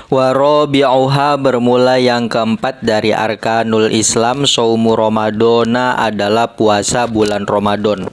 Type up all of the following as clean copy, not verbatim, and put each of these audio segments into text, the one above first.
Warabi'uha bermula yang keempat dari arkanul Islam, saumu Ramadona adalah puasa bulan Ramadan.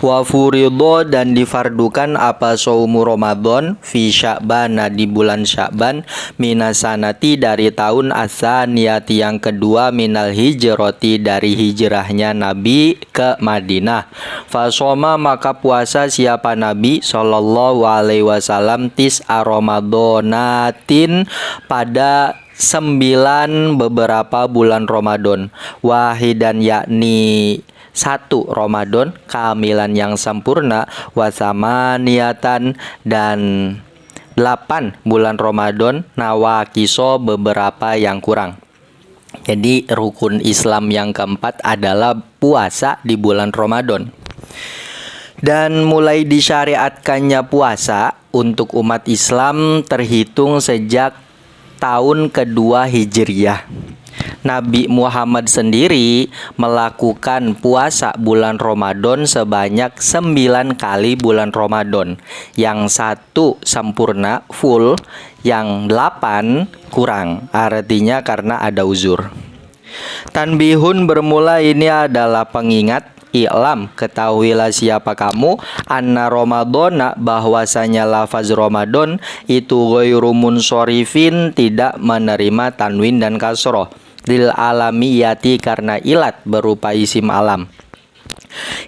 Wa furidho dan difardukan apa saumu Ramadan fi Sya'ban di bulan Sya'ban minasanati dari tahun asaniyati yang kedua minal hijrati dari hijrahnya Nabi ke Madinah. Fasoma maka puasa siapa Nabi sallallahu alaihi wasallam tis'a Ramadonatin pada 9 beberapa bulan Ramadan, wahidan yakni 1 Ramadan kehamilan yang sempurna, wasamaniatan dan 8 bulan Ramadan nawakiso beberapa yang kurang. Jadi rukun Islam yang keempat adalah puasa di bulan Ramadan. Dan mulai disyariatkannya puasa untuk umat Islam terhitung sejak tahun kedua Hijriyah. Nabi Muhammad sendiri melakukan puasa bulan Ramadan sebanyak 9 kali bulan Ramadan. Yang 1 sempurna full, yang 8 kurang. Artinya karena ada uzur. Tanbihun bermula ini adalah pengingat. I'lam ketahuilah siapa kamu anna Ramadana bahwasanya lafaz Ramadan itu ghairu munsorifin tidak menerima tanwin dan kasroh lil alamiyati karena ilat berupa isim alam.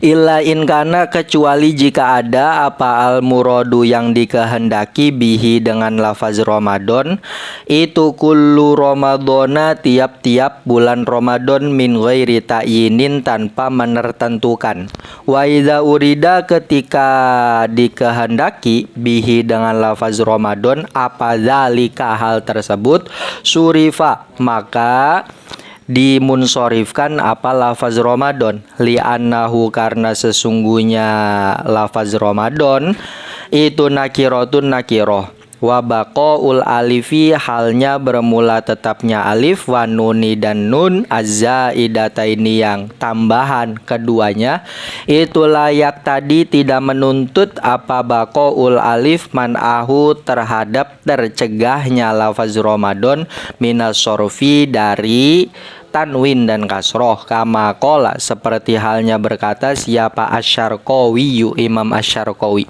Illa in kana kecuali jika ada apa al muradu yang dikehendaki bihi dengan lafaz Ramadan itu kullu Ramadana tiap-tiap bulan Ramadan min ghairi ta'yinin tanpa menertentukan. Wa idza urida ketika dikehendaki bihi dengan lafaz Ramadan apa zalika hal tersebut surifa maka dimunsorifkan apa lafaz Ramadan li'annahu karena sesungguhnya lafaz Ramadan itu nakirotun nakiroh wa baqaul alifi halnya bermula tetapnya alif wa nuni dan nun azzaidataini yang tambahan keduanya itu layak tadi tidak menuntut apa baqaul alif man'ahu terhadap tercegahnya lafaz Ramadan minas sorfi dari tanwin dan kasroh kama qala seperti halnya berkata siapa Asy-Syarqawi Imam Asy-Syarqawi.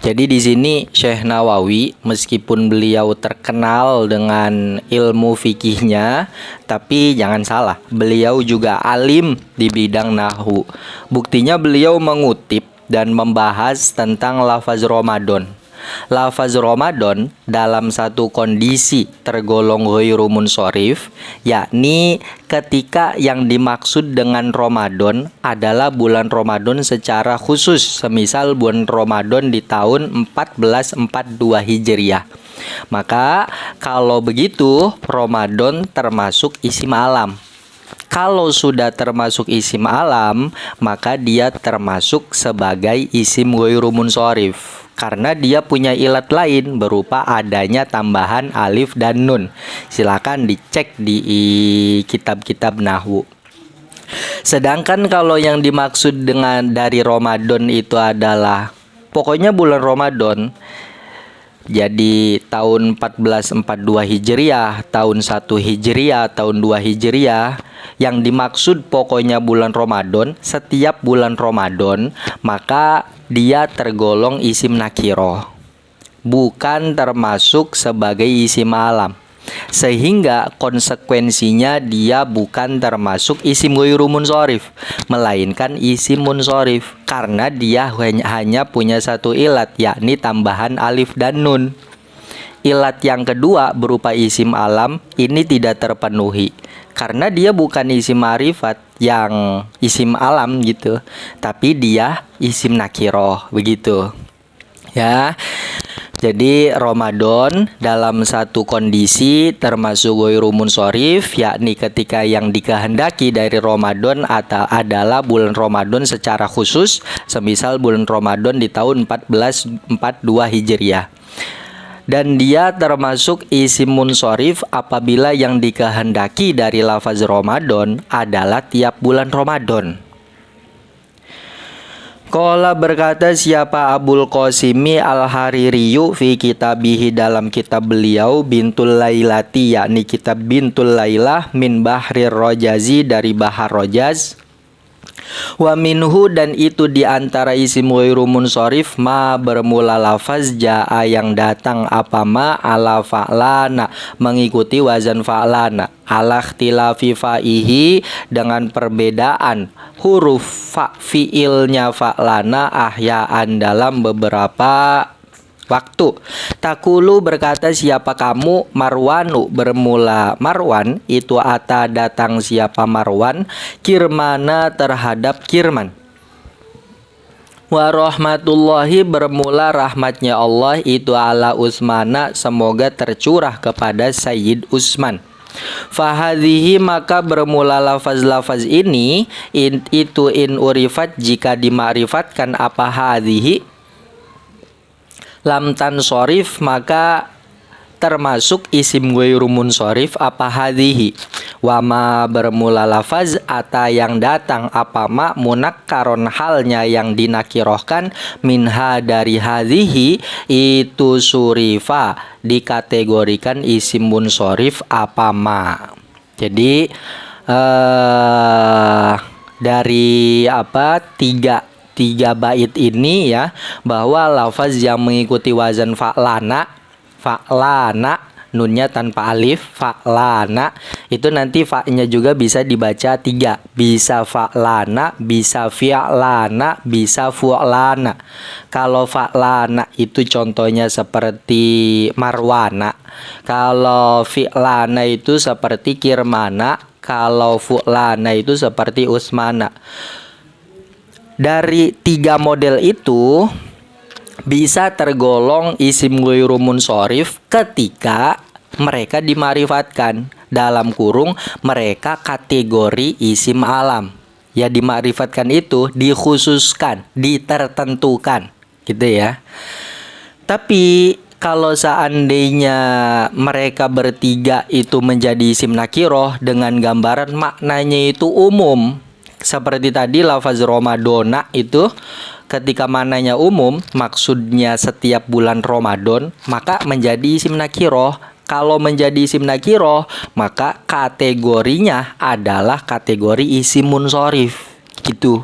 Jadi di sini Syekh Nawawi meskipun beliau terkenal dengan ilmu fikihnya tapi jangan salah beliau juga alim di bidang nahwu. Buktinya beliau mengutip dan membahas tentang lafaz Ramadan. Lafaz Ramadan dalam satu kondisi tergolong ghairu munsorif, yakni ketika yang dimaksud dengan Ramadan adalah bulan Ramadan secara khusus, semisal bulan Ramadan di tahun 1442 Hijriah. Maka kalau begitu Ramadan termasuk isim alam. Kalau sudah termasuk isim alam, maka dia termasuk sebagai isim ghairu munsorif karena dia punya ilat lain berupa adanya tambahan alif dan nun. Silakan dicek di kitab-kitab nahwu. Sedangkan kalau yang dimaksud dengan dari Ramadan itu adalah pokoknya bulan Ramadan. Jadi tahun 1442 Hijriah, tahun 1 Hijriah, tahun 2 Hijriah, yang dimaksud pokoknya bulan Ramadan, setiap bulan Ramadan, maka dia tergolong isim nakiroh, bukan termasuk sebagai isim alam. Sehingga konsekuensinya dia bukan termasuk isim ghairu munsorif, melainkan isim munsorif karena dia hanya punya satu ilat, yakni tambahan alif dan nun. Ilat yang kedua berupa isim alam ini tidak terpenuhi karena dia bukan isim ma'rifat yang isim alam gitu, tapi dia isim nakiroh begitu. Ya. Jadi Ramadan dalam satu kondisi termasuk ghairu munsorif, yakni ketika yang dikehendaki dari Ramadan adalah bulan Ramadan secara khusus, semisal bulan Ramadan di tahun 1442 Hijriah. Dan dia termasuk isim munsorif apabila yang dikehendaki dari lafaz Ramadan adalah tiap bulan Ramadan. Qala berkata siapa Abul Qasimi Al-Haririyu fi kitabihi dalam kitab beliau Bintul Lailati, yakni kitab Bintul Lailah min Bahrir Rojazi dari Bahar Rojaz. Wa minhu dan itu diantara isim ghairu munsharif ma bermula lafaz jaa yang datang apa ma ala fa'lana mengikuti wazan fa'lana ala ikhtilafi fa'ihi dengan perbedaan huruf fa fi'ilnya fa'lana ahya'an dalam beberapa waktu. Takulu berkata siapa kamu Marwanu bermula Marwan itu ata datang siapa Marwan kirmana terhadap Kirman. Wa rahmatullahi bermula rahmatnya Allah itu ala Utsmana semoga tercurah kepada Sayyid Utsman. Fahadhihi maka bermula lafaz-lafaz ini itu in urifat jika dima'rifatkan apa hadhihi lam tansorif maka termasuk isim ghairu munsharif apa hadhihi. Wama bermula lafaz ata yang datang apa ma munakkaron halnya yang dinakirohkan minha dari hadhihi itu surifa dikategorikan isim munsharif apa ma. Jadi dari tiga bait ini ya, bahwa lafaz yang mengikuti wazan fa'lana nunnya tanpa alif fa'lana itu nanti fa'nya juga bisa dibaca 3, bisa fa'lana, bisa fi'lana, bisa fu'lana. Kalau fa'lana itu contohnya seperti Marwana, kalau fi'lana itu seperti Kirmana, kalau fu'lana itu seperti Utsmana. Dari 3 model itu bisa tergolong isim ghairu munsharif ketika mereka dima'rifatkan, dalam kurung mereka kategori isim alam. Ya dima'rifatkan itu dikhususkan, ditertentukan gitu ya. Tapi kalau seandainya mereka bertiga itu menjadi isim nakiroh dengan gambaran maknanya itu umum, seperti tadi lafaz Ramadan itu ketika mananya umum maksudnya setiap bulan Ramadan maka menjadi isim nakiroh. Kalau menjadi isim nakiroh maka kategorinya adalah kategori isim munsharif gitu.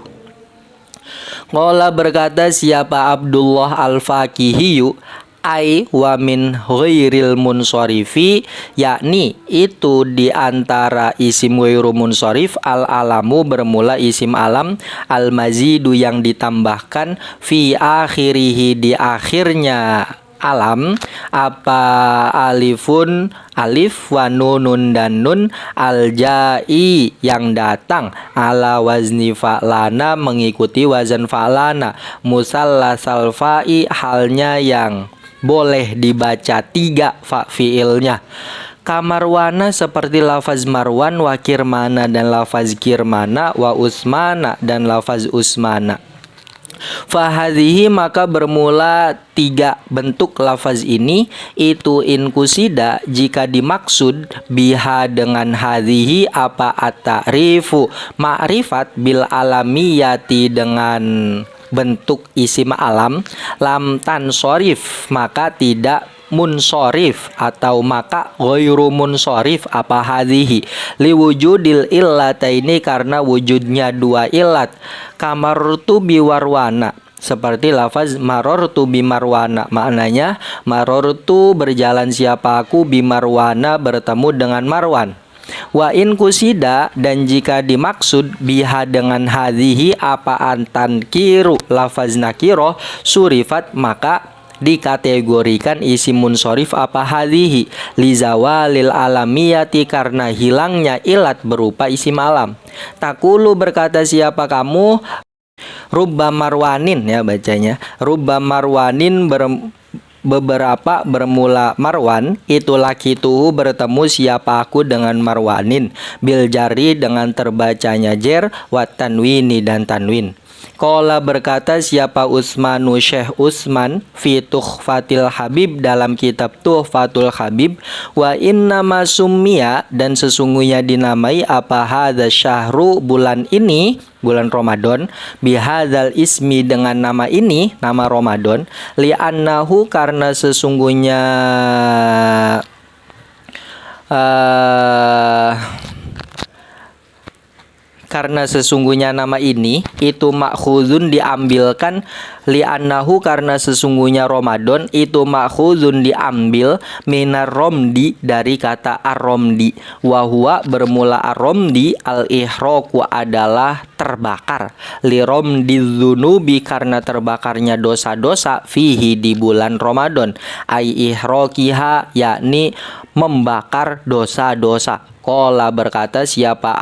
Qala berkata siapa Abdullah Al-Faqihiyu ai wa min ghairil munsorifi, yakni itu diantara isim ghairu munsharif al alamu bermula isim alam al mazidu yang ditambahkan fi akhirihi di akhirnya alam apa alifun alif wa nunun dan nun al jai yang datang ala wazni fa'lana mengikuti wazan fa'lana musallasal fa'i halnya yang boleh dibaca 3 fa fiilnya. Kamarwana seperti lafaz Marwan wa Kirmana dan lafaz Kirmana wa Utsmana dan lafaz Utsmana. Fahadhihi maka bermula 3 bentuk lafaz ini itu inkusida jika dimaksud biha dengan hadhihi apa at-ta'rifu ma'rifat bil alamiyati dengan bentuk isim alam lam tansorif maka tidak munsorif atau maka ghairu munsorif apa hadhihi liwujudil illataini karena wujudnya 2 illat kamartu biwarwana seperti lafaz marortu bimarwana maknanya marortu berjalan siapa aku bimarwana bertemu dengan Marwan. Wa in kusida dan jika dimaksud biha dengan hadhihi apa antan kiru lafaz nakiroh surifat maka dikategorikan isim munsharif apa hadhihi lizawalil alamiyati karena hilangnya ilat berupa isim alam. Takulu berkata siapa kamu rubba marwanin ya bacanya rubba marwanin beberapa bermula Marwan itu laki tuh bertemu siapa aku dengan Marwanin bil jari dengan terbacanya jer wat tanwini dan tanwin. Qala berkata siapa Utsmanu Syekh Utsman fi Tuhfatil Habib dalam kitab Tuhfatul Habib, wa innama summiya dan sesungguhnya dinamai apa hadza syahru bulan ini, bulan Ramadan, bihadzal ismi dengan nama ini, nama Ramadan, li'annahu karena sesungguhnya karena sesungguhnya nama ini itu makhuzun diambilkan, li'annahu karena sesungguhnya Ramadan itu makhuzun diambil minar romdi dari kata ar-romdi, wa huwa bermula ar-romdi al-ihraqu adalah terbakar, li romdi dzunubi karena terbakarnya dosa-dosa fihi di bulan Ramadan, ai ihraqiha yakni membakar dosa-dosa. Qala berkata siapa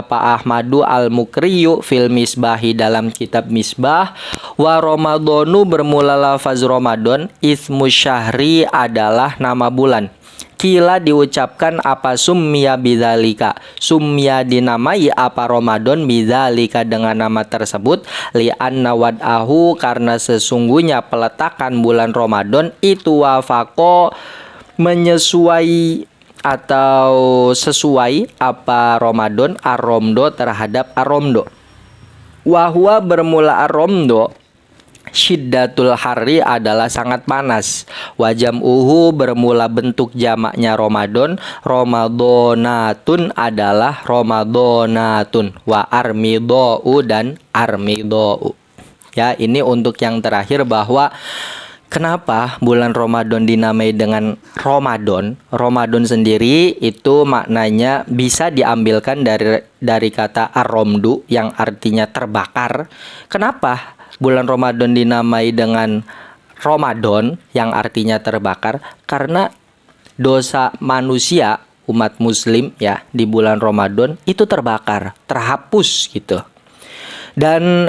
Ahmadu al-Mukriyu fil Misbahi dalam kitab Misbah, wa Ramadhanu bermula lafaz Ramadan, ismu syahri adalah nama bulan. Kila diucapkan apa summiya bidzalika, summiya dinamai apa Ramadan bidzalika dengan nama tersebut, li anna wad'ahu karena sesungguhnya peletakan bulan Ramadan itu wafaqo menyesuai atau sesuai apa Ramadan ar-romdo terhadap ar-romdo. Wahwa bermula ar-romdo syiddatul harri adalah sangat panas. Wajam uhu bermula bentuk jamaknya Ramadan, Ramadonatun adalah Ramadonatun, wa armidou dan armidou. Ya, ini untuk yang terakhir bahwa kenapa bulan Ramadan dinamai dengan Ramadan? Ramadan sendiri itu maknanya bisa diambilkan dari kata ar-romdu yang artinya terbakar. Kenapa bulan Ramadan dinamai dengan Ramadan yang artinya terbakar? Karena dosa manusia umat muslim ya di bulan Ramadan itu terbakar, terhapus gitu. Dan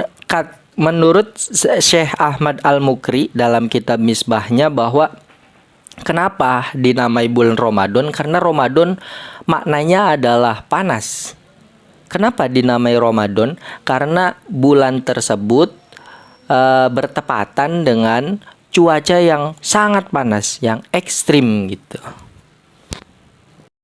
menurut Syekh Ahmad Al-Mukri dalam kitab Misbahnya bahwa kenapa dinamai bulan Ramadan? Karena Ramadan maknanya adalah panas. Kenapa dinamai Ramadan? Karena bulan tersebut bertepatan dengan cuaca yang sangat panas, yang ekstrim gitu.